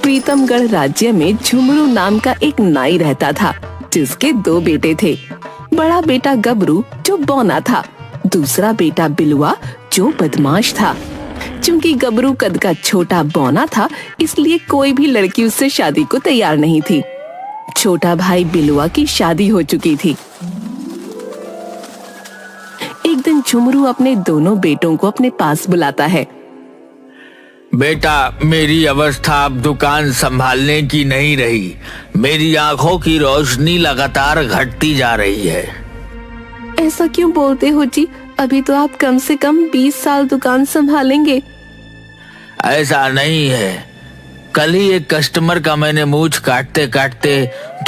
प्रीतमगढ़ राज्य में झुमरू नाम का एक नाई रहता था, जिसके 2 बेटे थे। बड़ा बेटा गबरू जो बौना था, दूसरा बेटा बिलुआ जो बदमाश था। चूंकि गबरू कद का छोटा बौना था, इसलिए कोई भी लड़की उससे शादी को तैयार नहीं थी। छोटा भाई बिलुआ की शादी हो चुकी थी। एक दिन झुमरू अपने दोनों बेटों को अपने पास बुलाता है। बेटा, मेरी अवस्था अब दुकान संभालने की नहीं रही। मेरी आंखों की रोशनी लगातार घटती जा रही है। ऐसा क्यों बोलते हो जी? अभी तो आप कम से कम 20 साल दुकान संभालेंगे। ऐसा नहीं है। कल ही एक कस्टमर का मैंने मूंछ काटते काटते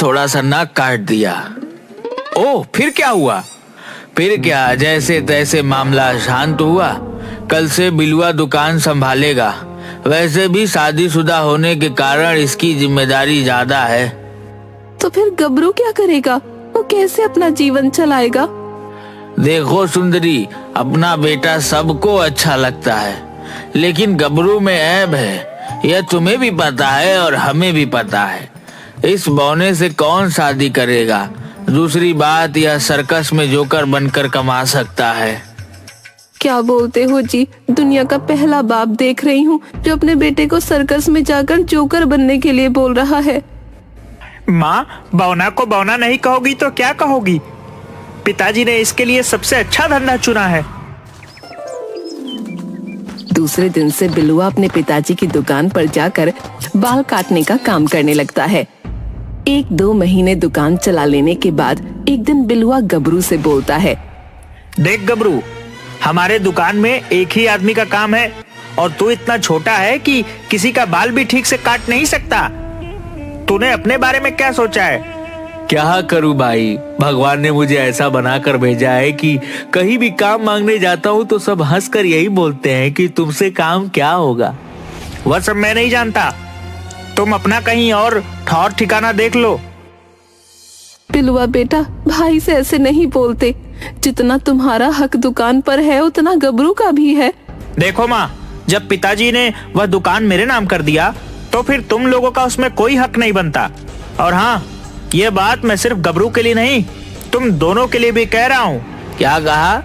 थोड़ा सा नाक काट दिया। ओह, फिर क्या हुआ? फिर क्या, जैसे तैसे मामला शांत हुआ। कल से बिलुआ दुकान संभालेगा। वैसे भी शादीशुदा होने के कारण इसकी जिम्मेदारी ज्यादा है। तो फिर गबरू क्या करेगा? वो कैसे अपना जीवन चलाएगा? देखो सुंदरी, अपना बेटा सबको अच्छा लगता है, लेकिन गबरू में ऐब है। यह तुम्हें भी पता है और हमें भी पता है। इस बौने से कौन शादी करेगा? दूसरी बात, यह सर्कस में जोकर बनकर कमा सकता है। क्या बोलते हो जी? दुनिया का पहला बाप देख रही हूँ जो अपने बेटे को सर्कस में जाकर जोकर बनने के लिए बोल रहा है। माँ, बौना को बौना नहीं कहोगी तो क्या कहोगी? पिताजी ने इसके लिए सबसे अच्छा धंधा चुना है। दूसरे दिन से बिलुआ अपने पिताजी की दुकान पर जाकर बाल काटने का काम करने लगता है। 1-2 महीने दुकान चला लेने के बाद एक दिन बिलुआ गबरू से बोलता है। देख गबरू, हमारे दुकान में एक ही आदमी का काम है और तू इतना छोटा है कि किसी का बाल भी ठीक से काट नहीं सकता। तूने अपने बारे में क्या सोचा है? क्या करूं भाई, भगवान ने मुझे ऐसा बनाकर भेजा है कि कहीं भी काम मांगने जाता हूं तो सब हंसकर यही बोलते हैं कि तुमसे काम क्या होगा। वह सब मैं नहीं जानता। तुम अपना कहीं और ठौर ठिकाना देख लो। बिलुआ बेटा, भाई से ऐसे नहीं बोलते। जितना तुम्हारा हक दुकान पर है, उतना गबरू का भी है। देखो माँ, जब पिताजी ने वह दुकान मेरे नाम कर दिया तो फिर तुम लोगों का उसमें कोई हक नहीं बनता। और हाँ, ये बात मैं सिर्फ गबरू के लिए नहीं, तुम दोनों के लिए भी कह रहा हूँ। क्या कहा?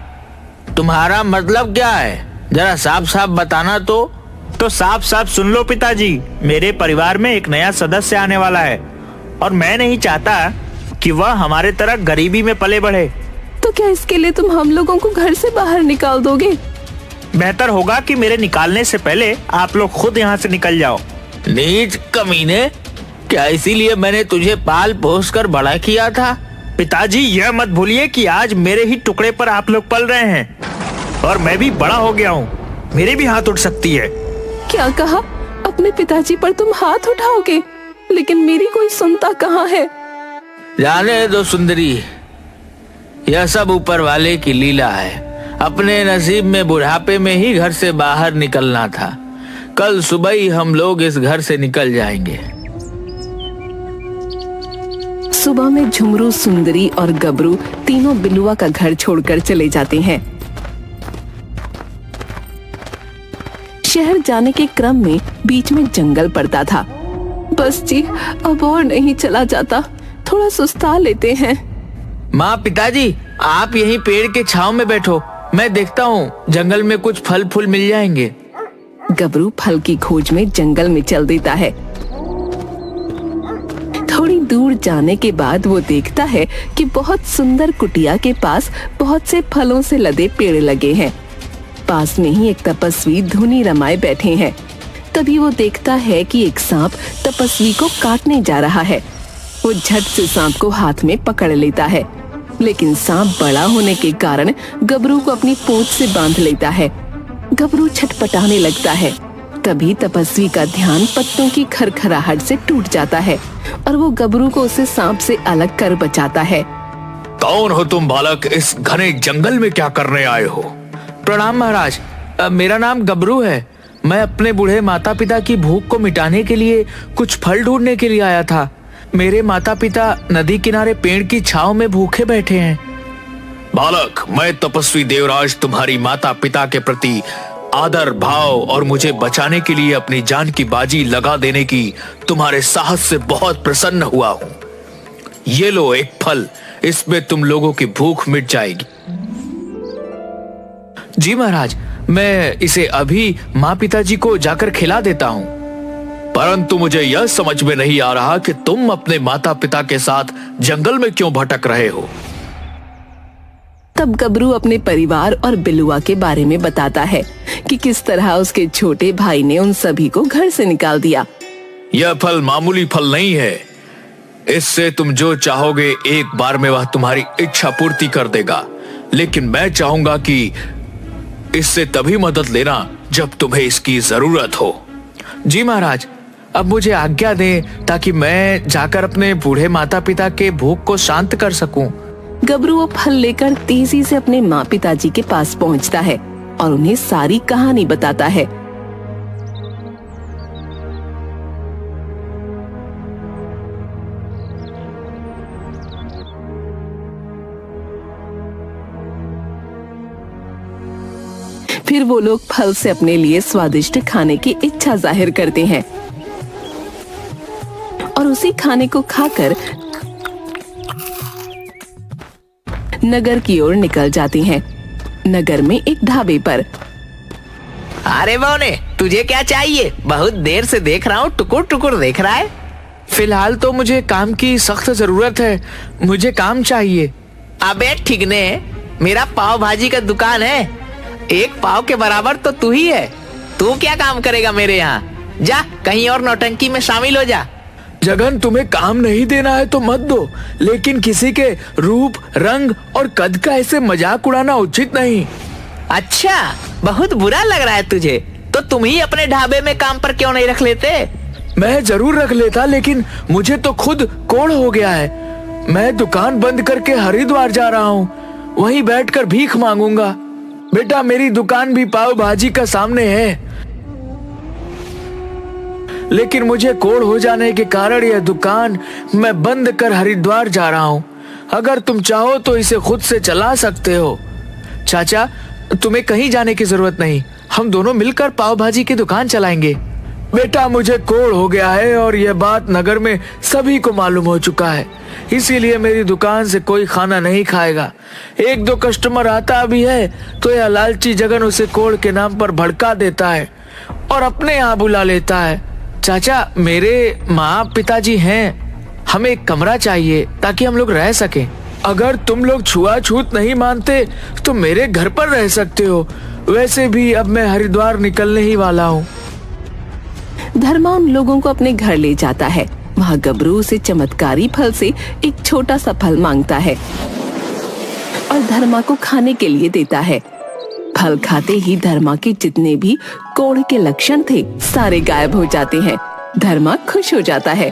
तुम्हारा मतलब क्या है? जरा साफ साफ बताना। तो साफ साफ सुन लो पिताजी, मेरे परिवार में एक नया सदस्य आने वाला है और मैं नहीं चाहता कि वह हमारे तरह गरीबी में पले बढ़े। तो क्या इसके लिए तुम हम लोगों को घर से बाहर निकाल दोगे? बेहतर होगा कि मेरे निकालने से पहले आप लोग खुद यहाँ से निकल जाओ। नीच कमीने, क्या इसीलिए मैंने तुझे पाल पोस कर बड़ा किया था? पिताजी, यह मत भूलिए कि आज मेरे ही टुकड़े पर आप लोग पल रहे हैं और मैं भी बड़ा हो गया हूँ। मेरे भी हाथ उठ सकती है। क्या कहा? अपने पिताजी पर तुम हाथ उठाओगे? लेकिन मेरी कोई सुनता कहाँ है? जाने दो सुंदरी, यह सब ऊपर वाले की लीला है। अपने नसीब में बुढ़ापे में ही घर से बाहर निकलना था। कल सुबह ही हम लोग इस घर से निकल जाएंगे। सुबह में झुमरू, सुंदरी और गबरू तीनों बिलुआ का घर छोड़कर चले जाते हैं। शहर जाने के क्रम में बीच में जंगल पड़ता था। बस जी, अब और नहीं चला जाता, थोड़ा सुस्ता लेते हैं। माँ, पिताजी, आप यहीं पेड़ के छांव में बैठो, मैं देखता हूँ जंगल में कुछ फल फूल मिल जाएंगे। गबरू फल की खोज में जंगल में चल देता है। थोड़ी दूर जाने के बाद वो देखता है कि बहुत सुंदर कुटिया के पास बहुत से फलों से लदे पेड़ लगे हैं। पास में ही एक तपस्वी धुनी रमाए बैठे हैं। तभी वो देखता है कि एक सांप तपस्वी को काटने जा रहा है। वो झट से सांप को हाथ में पकड़ लेता है, लेकिन सांप बड़ा होने के कारण गबरू को अपनी पूंछ से बांध लेता है। गबरू छटपटाने लगता है। तभी तपस्वी का ध्यान पत्तों की खरखराहट से टूट जाता है और वो गबरू को उसे सांप से अलग कर बचाता है। कौन हो तुम बालक? इस घने जंगल में क्या करने आए हो? प्रणाम महाराज, मेरा नाम गबरू है। मैं अपने बूढ़े माता पिता की भूख को मिटाने के लिए कुछ फल ढूंढने के लिए आया था। मेरे माता पिता नदी किनारे पेड़ की छांव में भूखे बैठे हैं। बालक, मैं तपस्वी देवराज तुम्हारी माता पिता के प्रति आदर भाव और मुझे बचाने के लिए अपनी जान की बाजी लगा देने की तुम्हारे साहस से बहुत प्रसन्न हुआ हूं। ये लो एक फल, इसमें तुम लोगों की भूख मिट जाएगी। जी महाराज, मैं इसे अभी माँ पिताजी को जाकर खिला देता हूँ। परंतु मुझे यह समझ में नहीं आ रहा कि तुम अपने माता पिता के साथ जंगल में क्यों भटक रहे हो। तब गबरू अपने परिवार और बिलुआ के बारे में बताता है कि किस तरह उसके छोटे भाई ने उन सभी को घर से निकाल दिया। यह फल मामूली फल नहीं है, इससे तुम जो चाहोगे एक बार में वह तुम्हारी इच्छा पूर्ति कर देगा। लेकिन मैं चाहूंगा कि इससे तभी मदद लेना जब तुम्हें इसकी जरूरत हो। जी महाराज, अब मुझे आज्ञा दें ताकि मैं जाकर अपने बूढ़े माता पिता के भूख को शांत कर सकूं। गबरू वो फल लेकर तेजी से अपने माँ पिताजी के पास पहुँचता है और उन्हें सारी कहानी बताता है। फिर वो लोग फल से अपने लिए स्वादिष्ट खाने की इच्छा जाहिर करते हैं और उसी खाने को खाकर नगर की ओर निकल जाती हैं। नगर में एक ढाबे पर। अरे बोने, तुझे क्या चाहिए? बहुत देर से देख रहा हूँ, टुकुर टुकुर देख रहा है। फिलहाल तो मुझे काम की सख्त जरूरत है, मुझे काम चाहिए। अबे ठीक ने, मेरा पाव भाजी का दुकान है, एक पाव के बराबर तो तू ही है। तू क्या काम करेगा मेरे यहाँ? जा कहीं और नौटंकी में शामिल हो जा। जगन, तुम्हें काम नहीं देना है तो मत दो, लेकिन किसी के रूप, रंग और कद का ऐसे मजाक उड़ाना उचित नहीं। अच्छा, बहुत बुरा लग रहा है तुझे? तो तुम ही अपने ढाबे में काम पर क्यों नहीं रख लेते? मैं जरूर रख लेता, लेकिन मुझे तो खुद कोढ़ हो गया है। मैं दुकान बंद करके हरिद्वार जा रहा हूँ, वहीं बैठकर भीख मांगूंगा। बेटा, मेरी दुकान भी पाव भाजी का सामने है, लेकिन मुझे कोढ़ हो जाने के कारण यह दुकान मैं बंद कर हरिद्वार जा रहा हूँ। अगर तुम चाहो तो इसे खुद से चला सकते हो। चाचा, तुम्हें कहीं जाने की जरूरत नहीं, हम दोनों मिलकर पाव भाजी की दुकान चलाएंगे। बेटा, मुझे कोढ़ हो गया है और यह बात नगर में सभी को मालूम हो चुका है, इसीलिए मेरी दुकान से कोई खाना नहीं खाएगा। एक दो कस्टमर आता भी है तो यह लालची जगन उसे कोढ़ के नाम पर भड़का देता है और अपने यहाँ बुला लेता है। चाचा, मेरे माँ पिताजी हैं, हमें एक कमरा चाहिए ताकि हम लोग रह सकें। अगर तुम लोग छुआछूत नहीं मानते तो मेरे घर पर रह सकते हो, वैसे भी अब मैं हरिद्वार निकलने ही वाला हूँ। धर्मा उन लोगों को अपने घर ले जाता है। वहाँ गबरू से चमत्कारी फल से एक छोटा सा फल मांगता है और धर्मा को खाने के लिए देता है। फल खाते ही धर्मा के जितने भी कोढ़ के लक्षण थे सारे गायब हो जाते हैं। धर्मा खुश हो जाता है।